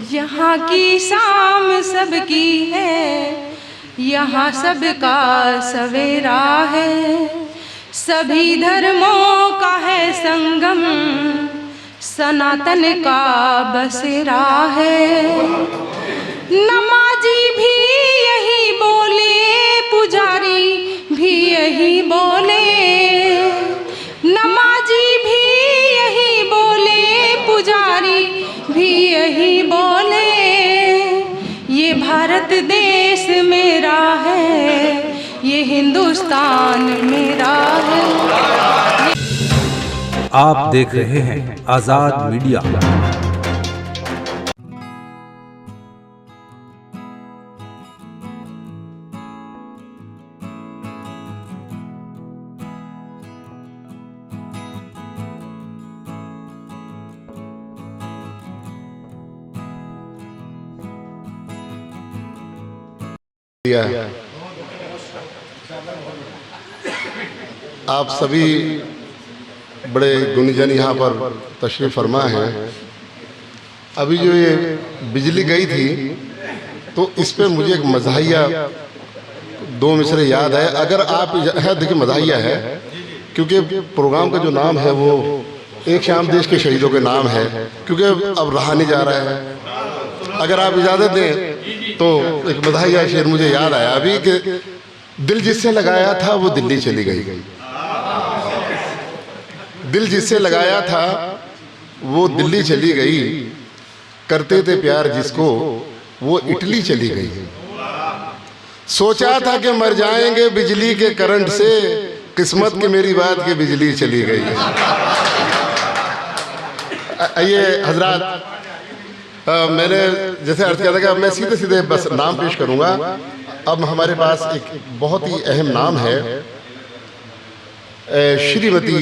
यहाँ की शाम सबकी है, यहाँ सबका सवेरा है, सभी धर्मों का है संगम, सनातन का बसेरा है। नमाजी भी यही बोले, पुजारी भी यही बोले, नमाजी भी यही बोले, पुजारी भी यही बोले, ये भारत देश मेरा है, ये हिंदुस्तान मेरा है। आप देख रहे हैं आजाद मीडिया। आप सभी बड़े गुणीजन यहाँ पर तशरीफ फरमा हैं। अभी जो ये बिजली गई थी तो इस पे मुझे एक मज़ाहिया दो मिसरे याद है। अगर आप है, देखिए मज़ाहिया है क्योंकि प्रोग्राम का जो नाम है वो एक शाम देश के शहीदों के नाम है, क्योंकि अब रहा नहीं जा रहा है। अगर आप इजाज़त दें तो एक मज़ाहिया शेर मुझे याद आया अभी कि दिल जिससे लगाया था वो दिल्ली चली गई, दिल जिससे लगाया था वो दिल्ली चली गई, करते थे प्यार जिसको वो इटली चली गई। सोचा था कि मर जाएंगे बिजली के करंट से, किस्मत की मेरी बात की बिजली चली गई। ये हजरात, मैंने जैसे अर्ज किया था कि अब मैं सीधे सीधे बस नाम पेश करूंगा। अब हमारे पास एक बहुत ही अहम नाम है, श्रीमती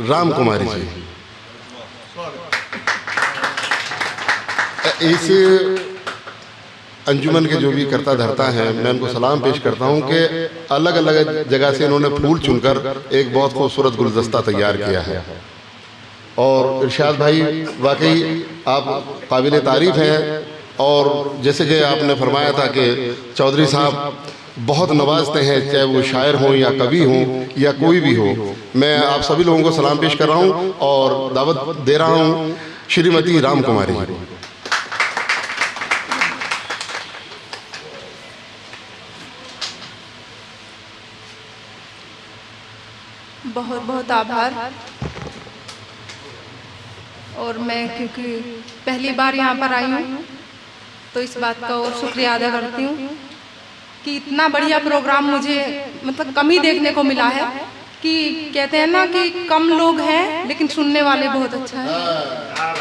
राम कुमारी जी। इस अंजुमन के जो भी करता धरता हैं, मैं उनको सलाम पेश करता हूं कि अलग अलग जगह से इन्होंने फूल चुनकर एक बहुत खूबसूरत गुलदस्ता तैयार किया है। और इरशाद भाई वाकई आप काबिल तारीफ़ हैं। और जैसे कि आपने फरमाया था कि चौधरी साहब बहुत नवाजते हैं, चाहे वो शायर हों या कवि हों या कोई भी हो। मैं आप सभी लोगों को सलाम पेश कर रहा हूँ और दावत दे रहा हूँ श्रीमती राम कुमारी। बहुत बहुत आभार। और मैं क्योंकि पहली बार यहाँ पर आई हूँ तो इस बात का और शुक्रिया अदा करती हूँ कि इतना बढ़िया प्रोग्राम मुझे मतलब कम ही देखने को मिला है। कि कहते हैं ना कि कम लोग हैं लेकिन सुनने वाले बहुत अच्छा है,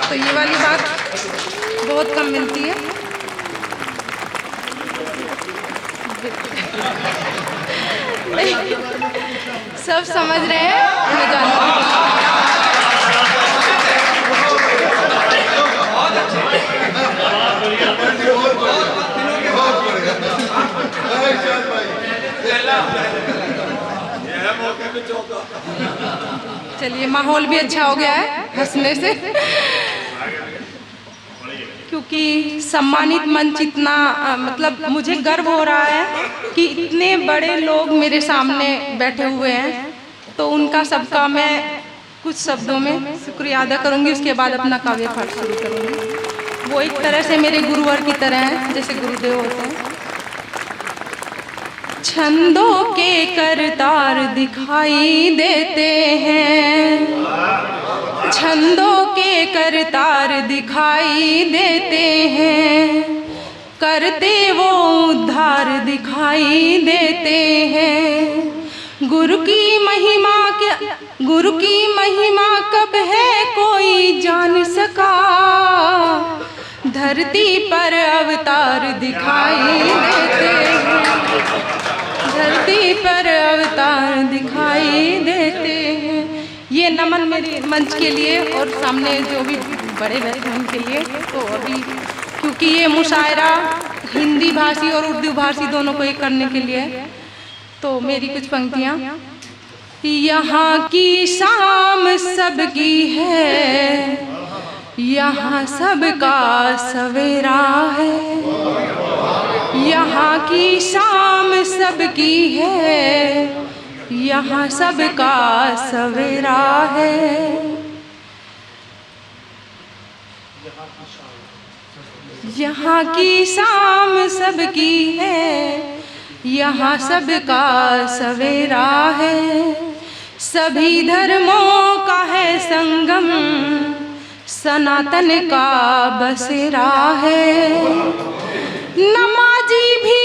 तो ये वाली बात बहुत कम मिलती है। सब समझ रहे हैं, मैं जानती हूँ। चलिए, माहौल भी अच्छा हो गया है हंसने से, क्योंकि सम्मानित मंच इतना मतलब मुझे गर्व हो रहा है कि इतने बड़े लोग मेरे सामने बैठे हुए हैं। तो उनका सबका मैं कुछ शब्दों में शुक्रिया अदा करूंगी, उसके बाद अपना काव्य पाठ शुरू करूंगी। वो एक तरह से मेरे गुरुवर की तरह हैं, जैसे गुरुदेव होते हैं। छंदों के करतार दिखाई देते हैं, छंदों के करतार दिखाई देते हैं, करते वो उद्धार दिखाई देते हैं। गुरु की महिमा कब है कोई जान सका, धरती पर अवतार दिखाई देते हैं, धरती पर अवतार दिखाई देते हैं। ये नमन मेरे मंच के लिए और सामने जो भी बड़े बैठे हैं उनके लिए। तो अभी क्योंकि ये मुशायरा हिंदी भाषी और उर्दू भाषी दोनों को एक करने के लिए, तो मेरी कुछ पंक्तियाँ। यहाँ की शाम सबकी है, यहाँ सबका सवेरा है, यहाँ की शाम सबकी है, यहाँ सबका सवेरा है। यहाँ की शाम सबकी है, यहाँ सबका सवेरा है। सभी धर्मों का है संगम, सनातन का बसेरा है। नमाजी भी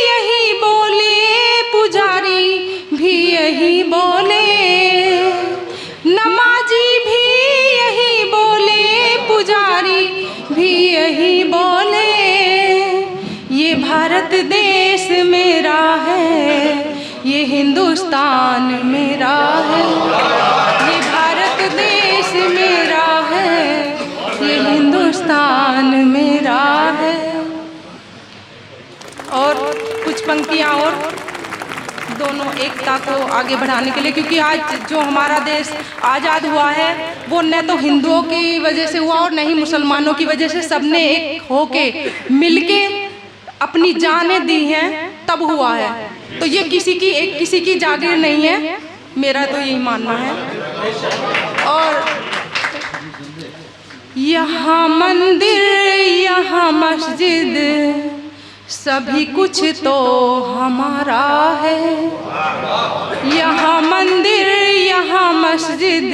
यही बोले, पुजारी भी यही बोले, नमाजी भी यही बोले, पुजारी भी यही बोले। ये भारत देश मेरा है, ये हिंदुस्तान मेरा है, ये भारत देश मेरा है, ये हिंदुस्तान मेरा है। और कुछ पंक्तियाँ और दोनों एकता को आगे बढ़ाने के लिए, क्योंकि आज जो हमारा देश आज़ाद हुआ है वो न तो हिंदुओं की वजह से हुआ और न ही मुसलमानों की वजह से, सबने एक होके मिलके अपनी जानें दी हैं तब हुआ है। तो ये किसी की जागीर नहीं है, मेरा तो यही मानना है। और यहाँ मंदिर यहाँ मस्जिद सभी कुछ तो हमारा है, यहाँ मंदिर यहाँ मस्जिद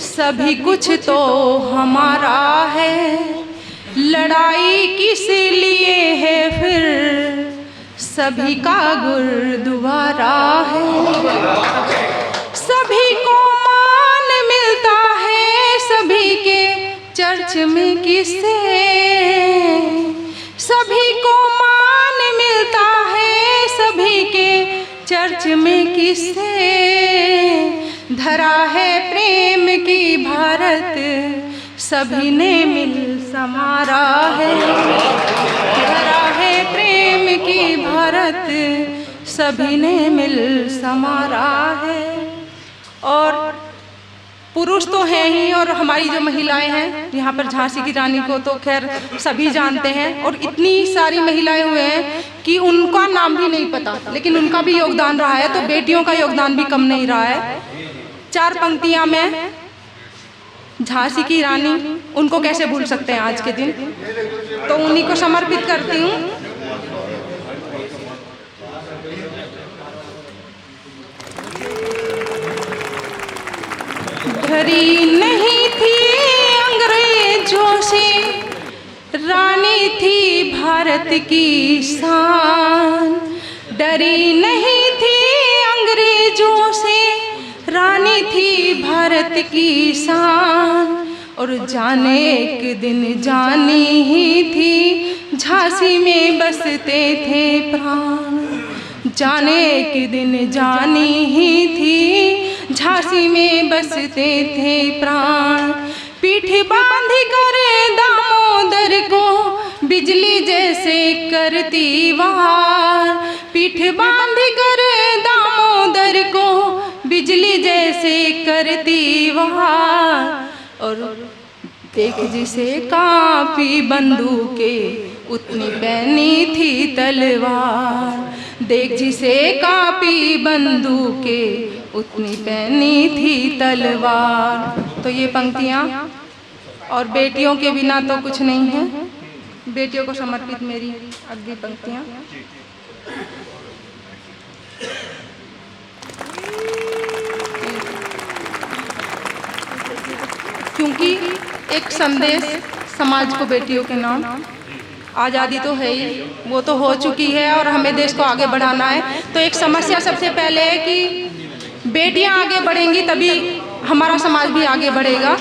सभी कुछ तो हमारा है। लड़ाई किस लिए है फिर, सभी का गुरुद्वारा है। सभी को मान मिलता है, सभी के चर्च में किससे, सभी को मान मिलता है, सभी के चर्च में किससे। धरा है प्रेम की भारत, सभी ने मिल समारा है। धरा है प्रेम की भारत, सभी ने मिल समारा है। और पुरुष तो हैं ही, और हमारी जो महिलाएं हैं यहाँ पर, झांसी की रानी को तो खैर सभी जानते हैं, और इतनी सारी महिलाएं हुए हैं कि उनका नाम भी नहीं पता, लेकिन उनका भी योगदान रहा है। तो बेटियों का योगदान भी कम नहीं रहा है। 4 पंक्तियाँ में झांसी की रानी, उनको कैसे भूल सकते हैं आज के दिन, तो उन्हीं को समर्पित करती हूँ। डरी नहीं थी अंग्रेजों से, रानी थी भारत की शान। डरी नहीं थी अंग्रेजों से, रानी थी भारत की शान। और जाने एक दिन जानी ही थी, झांसी में बसते थे प्राण। जाने एक दिन जानी ही थी, झांसी में बसते थे प्राण। पीठ बांध कर दामोदर को बिजली जैसे करती वार। पीठ बांध कर दामोदर को बिजली जैसे करती वार। और देख जिसे कांपी बंदूके, उतनी पैनी थी तलवार। देख जिसे कांपी बंदूके, उतनी पैनी थी तलवार। तो ये पंक्तियाँ, और बेटियों के बिना तो कुछ नहीं है, बेटियों को समर्पित मेरी अगली पंक्तियाँ। क्योंकि एक संदेश समाज को बेटियों के नाम, आज़ादी तो है ही, वो तो हो चुकी है और हमें देश को आगे बढ़ाना है। तो एक समस्या सबसे पहले है कि बेटियां आगे बढ़ेंगी तभी हमारा समाज भी आगे बढ़ेगा।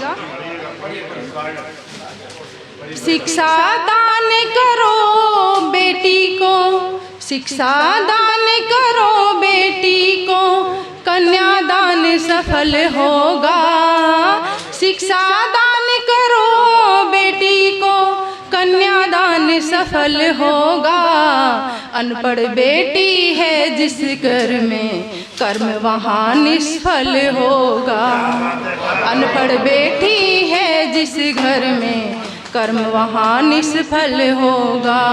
शिक्षा दान करो बेटी को, शिक्षा दान करो बेटी को, कन्यादान सफल होगा। शिक्षा दान करो बेटी को, कन्यादान सफल होगा। अनपढ़ बेटी है जिस घर में, कर्म वहाँ निष्फल होगा। अनपढ़ बेटी है जिस घर में कर्म वहाँ निष्फल होगा।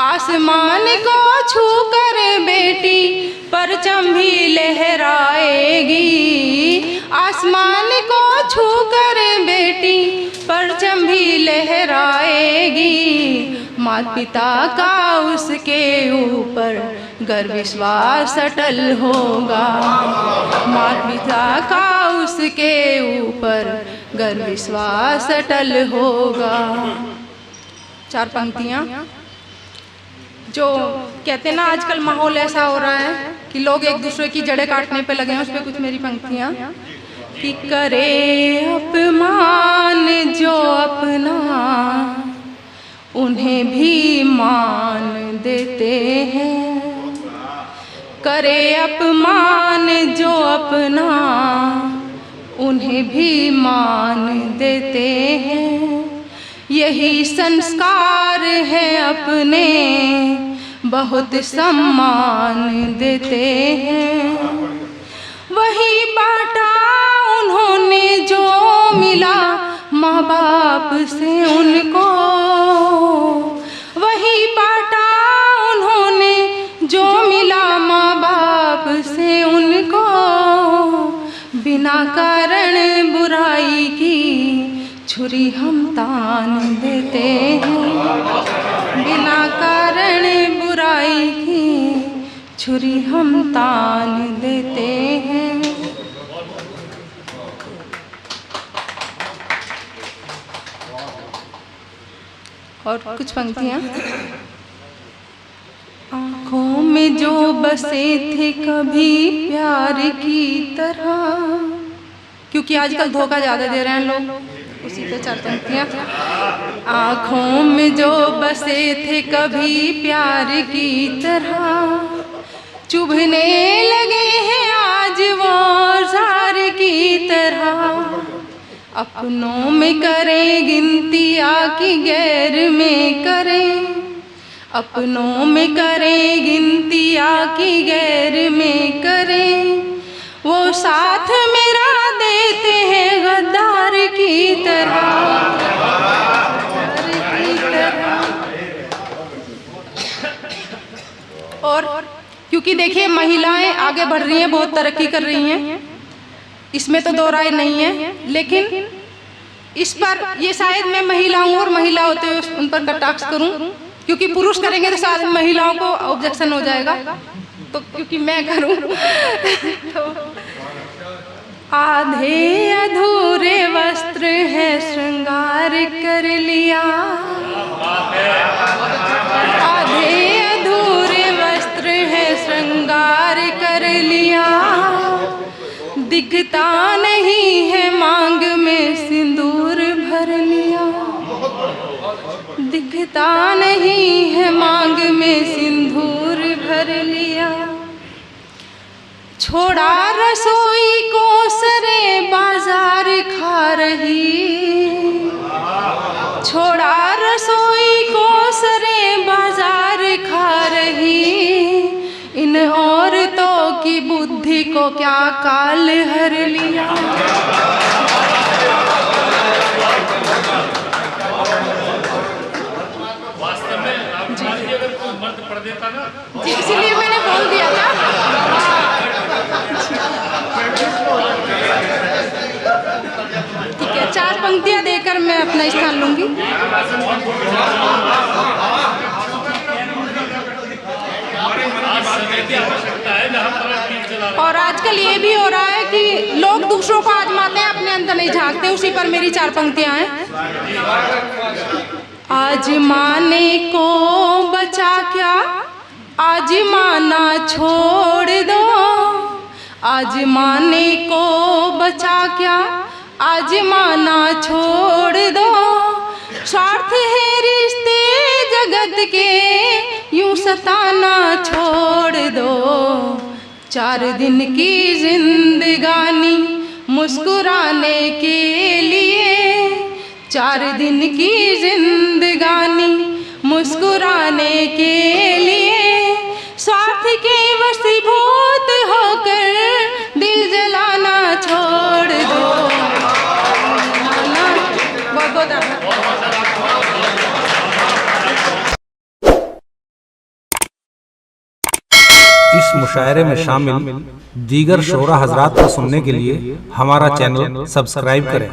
आसमान को छू कर बेटी परचम भी लहराएगी। आसमान को छू कर बेटी परचम भी लहराएगी। माता पिता का उसके ऊपर गर्व विश्वास अटल होगा। माता पिता का उसके ऊपर गर्व विश्वास अटल होगा। 4 पंक्तियाँ जो कहते हैं ना, आजकल माहौल ऐसा हो रहा है कि लोग एक दूसरे की जड़ें काटने पे लगे हैं। उस पर कुछ मेरी पंक्तियाँ कि करे अपमान जो अपना उन्हें भी मान देते हैं। करे अपमान जो अपना उन्हें भी मान देते हैं। यही संस्कार है अपने बहुत सम्मान देते हैं। वही बाटा उन्होंने जो मिला माँ बाप से उनको। वही बाटा उन्होंने जो मिला माँ बाप से उनको। बिना कारण बुराई की छुरी हम तान देते हैं। बिना कारण बुराई की छुरी हम तान देते हैं। और कुछ पंक्तियाँ। आँखों में जो बसे थे कभी प्यार की तरह, क्योंकि आजकल धोखा ज़्यादा दे रहे हैं लोग, उसी पे 4 पंक्तियाँ। आँखों में जो बसे थे कभी प्यार की तरह, चुभने लगे हैं आज वो ज़ार की तरह। अपनों में करें गिनती आकी गैर में करें। अपनों में करें गिनती आकी गैर में करें। वो साथ मेरा देते हैं गद्दार की तरह। और क्योंकि देखिए महिलाएं आगे बढ़ रही हैं, बहुत तरक्की कर रही हैं, इसमें तो दो राय नहीं है। लेकिन इस पर ये शायद मैं महिलाओं और महिला होते हुए उन पर कटाक्ष करूं, क्योंकि पुरुष करेंगे तो शायद महिलाओं को ऑब्जेक्शन हो जाएगा, तो क्योंकि मैं करूं तो आधे अधूरे वस्त्र है श्रृंगार कर लिया। आधे अधूरे वस्त्र है श्रृंगार कर लिया। दिखता नहीं है मांग में सिंदूर भर लिया। दिखता नहीं है मांग में सिंदूर भर लिया। छोड़ा रसोई को सरे बाजार खा रही। छोड़ा रसोई को सरे बाजार खा रही। इन औरतों की बुद्धि को क्या काल हर लिया। जी इसीलिए मैंने बोल दिया था। ठीक है, 4 पंक्तियां देकर मैं अपना स्थान लूंगी। और आजकल ये भी हो रहा है कि लोग दूसरों को आजमाते हैं, अपने अंदर नहीं झांकते। उसी पर मेरी 4 पंक्तियां हैं। आजमाने को बचा क्या, आजमाना छोड़ दो। आजमाने को बचा क्या, आजमाना छोड़ दो। स्वार्थ है रिश्ते जगत के, यूं सताना छोड़ दो। 4 दिन की जिंदगानी मुस्कुराने के लिए। 4 दिन की जिंदगानी मुस्कुराने के लिए। स्वार्थ के वशीभूत होकर दिल जलाना छोड़ दो। इस मुशायरे में शामिल दीगर शोरा हजरात को सुनने के लिए हमारा चैनल सब्सक्राइब करें।